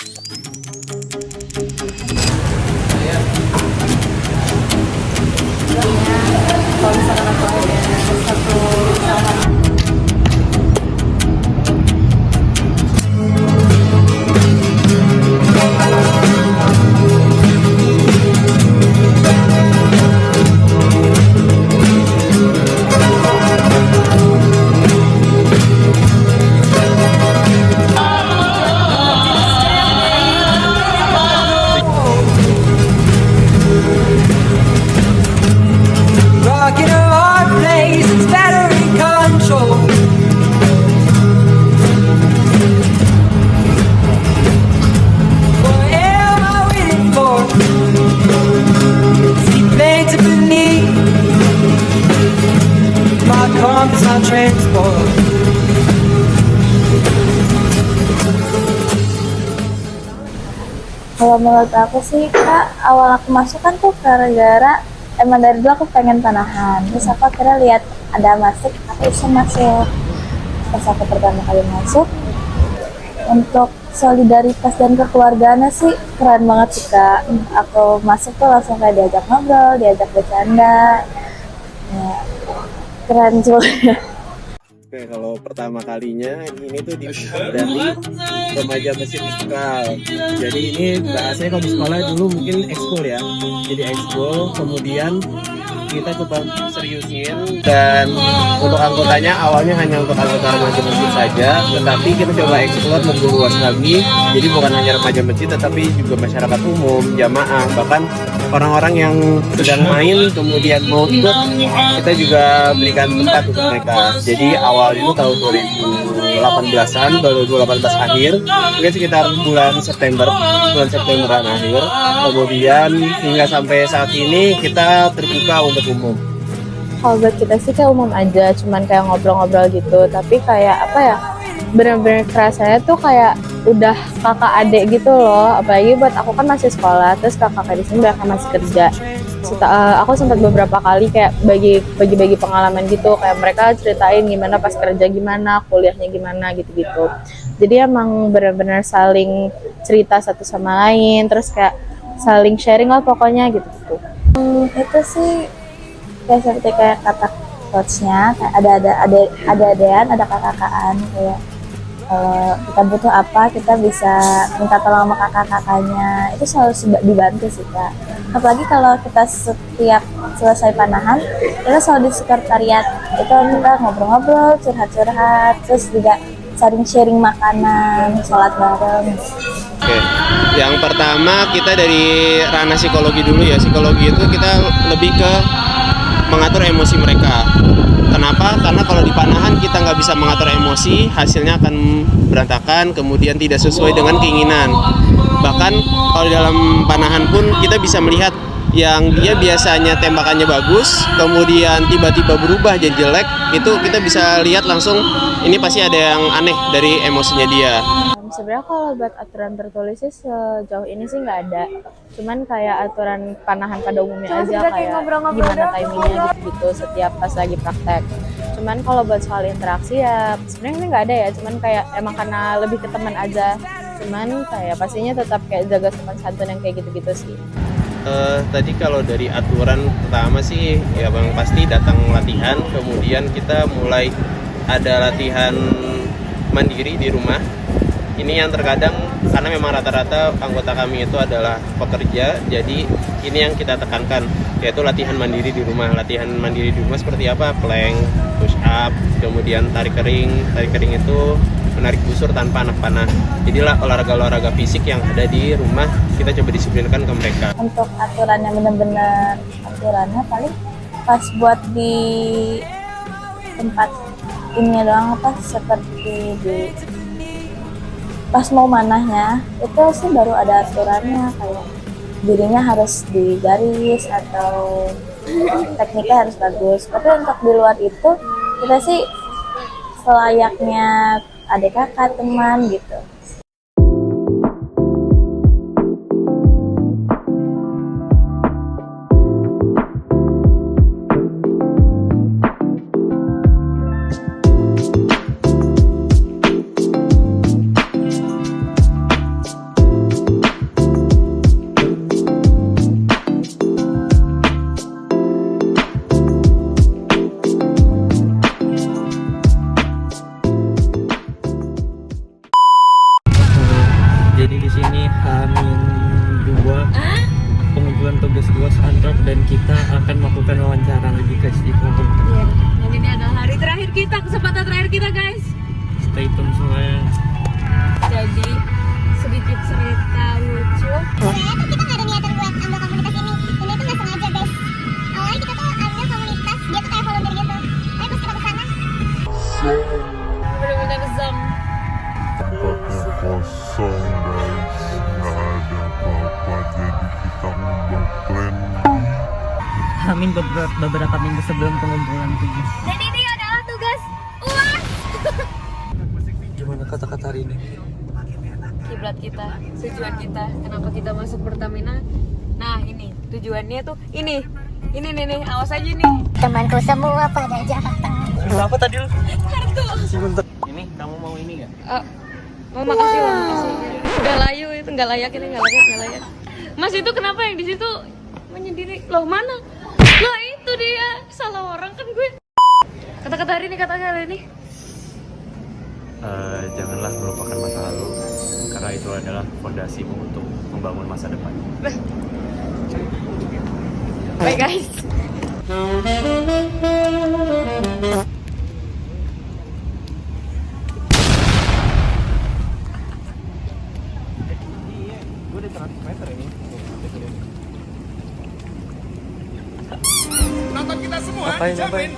Kalau misalkan aku ada satu sama. Rocking a hard place, it's battery control. What am I waiting for? See planes beneath my compass on transport. Kalau menurut aku sih kak, awal aku masuk kan tuh gara-gara emang dari dulu aku pengen panahan. Terus aku akhirnya lihat ada masuk, aku iseng masuk. Pas aku pertama kali masuk, untuk solidaritas dan kekeluargaannya sih keren banget sih kak. Aku masuk tuh langsung kayak diajak ngobrol, diajak bercanda. Ya, keren juga. Oke, kalau pertama kalinya ini tuh dari remaja Masjid Istiqlal. Jadi ini bahasanya kalau di sekolah dulu mungkin ekskul ya. Jadi ekskul, kemudian kita coba seriusin, dan untuk anggotanya awalnya hanya untuk anggota remaja masjid saja, tetapi kita coba eksplor lebih luas lagi. Jadi bukan hanya remaja masjid, tetapi juga masyarakat umum, jamaah, bahkan orang-orang yang sedang main kemudian mau ikut, kita juga berikan tempat untuk mereka. Jadi awal itu tahun 2018-an, 2018 akhir, mungkin sekitar bulan Septemberan akhir. Kemudian hingga sampai saat ini kita terbuka untuk umum. Kalau buat kita sih kayak umum aja, cuman kayak ngobrol-ngobrol gitu. Tapi kayak apa ya, bener-bener kerasanya tuh kayak udah kakak adik gitu loh. Apalagi buat aku kan masih sekolah, terus kakak di sini mereka masih kerja. Aku sempat beberapa kali kayak bagi-bagi pengalaman gitu, kayak mereka ceritain gimana pas kerja, gimana kuliahnya, gimana gitu-gitu. Jadi emang benar-benar saling cerita satu sama lain, terus kayak saling sharing lah pokoknya gitu. Itu sih kayak seperti kayak kata coachnya, kayak ada adean, ada kakak-kakaan, kayak kalau kita butuh apa kita bisa minta tolong sama kakak-kakaknya, itu selalu dibantu sih kak. Apalagi kalau kita setiap selesai panahan, kita selalu di sekretariat itu kita ngobrol-ngobrol, curhat-curhat, terus juga saling sharing makanan, sholat bareng. Oke, yang pertama kita dari ranah psikologi dulu ya. Psikologi itu kita lebih ke mengatur emosi mereka. Kenapa? Karena kalau di panahan kita nggak bisa mengatur emosi, hasilnya akan berantakan, kemudian tidak sesuai dengan keinginan. Bahkan kalau di dalam panahan pun kita bisa melihat yang dia biasanya tembakannya bagus, kemudian tiba-tiba berubah jadi jelek, itu kita bisa lihat langsung ini pasti ada yang aneh dari emosinya dia. Sebenarnya kalau buat aturan tertulis sih sejauh ini sih nggak ada. Cuman kayak aturan panahan pada umumnya aja, kayak gimana timingnya gitu-gitu setiap pas lagi praktek. Cuman kalau buat soal interaksi ya sebenarnya ini nggak ada ya. Cuman kayak emang karena lebih ke teman aja. Cuman kayak pastinya tetap kayak jaga sopan santun yang kayak gitu-gitu sih. Tadi kalau dari aturan pertama sih ya bang, pasti datang latihan, kemudian kita mulai ada latihan mandiri di rumah. Ini yang terkadang karena memang rata-rata anggota kami itu adalah pekerja, jadi ini yang kita tekankan, yaitu latihan mandiri di rumah. Latihan mandiri di rumah seperti apa? Plank, push up, kemudian tarik kering. Tarik kering itu menarik busur tanpa anak panah. Jadilah olahraga-olahraga fisik yang ada di rumah kita coba disiplinkan ke mereka. Untuk aturannya bener-bener aturannya paling pas buat di tempat ini doang, apa seperti di pas mau manahnya itu sih baru ada aturannya, kayak dirinya harus digaris atau tekniknya harus bagus. Tapi untuk di luar itu kita sih selayaknya adik kakak, teman gitu. Jadi di sini H-2 pengumpulan tugas UAS Antrop dan kita akan melakukan wawancara lagi guys di kelompok. Iya. Dan ini adalah hari terakhir kita, kesempatan terakhir kita guys. Stay tune semuanya. Jadi sedikit cerita lucu. Sebenarnya tuh kita nggak ada niatan buat ambil komunitas ini tuh nggak sengaja guys. Awalnya kita tuh ambil komunitas, dia tuh kayak volunteer gitu. Tapi pas kita kesana, Bener-bener zong. Tempatnya kosong guys, nggak ada apa-apa, jadi kita ngubah plan. Amin beberapa minggu sebelum pengumpulan tugas. Dan ini adalah tugas UAS. Gimana kata-kata hari ini? Kiblat kita, tujuan kita, kenapa kita masuk Pertamina? Nah ini tujuannya tuh ini nih, awas aja nih. temanku semua pada Jakarta. Apa tadi lu? Kartu. Ini kamu mau ini nggak? Mau makasih loh, makasih. Nggak layu itu, nggak layak ini, nggak layak. Mas itu kenapa yang di situ menyendiri? Loh mana? Loh itu dia, salah orang kan gue. Kata-kata hari ini. Janganlah melupakan masa lalu, karena itu adalah fondasimu untuk membangun masa depan. Bye guys. Gue udah 100 meter ini. Ngapain?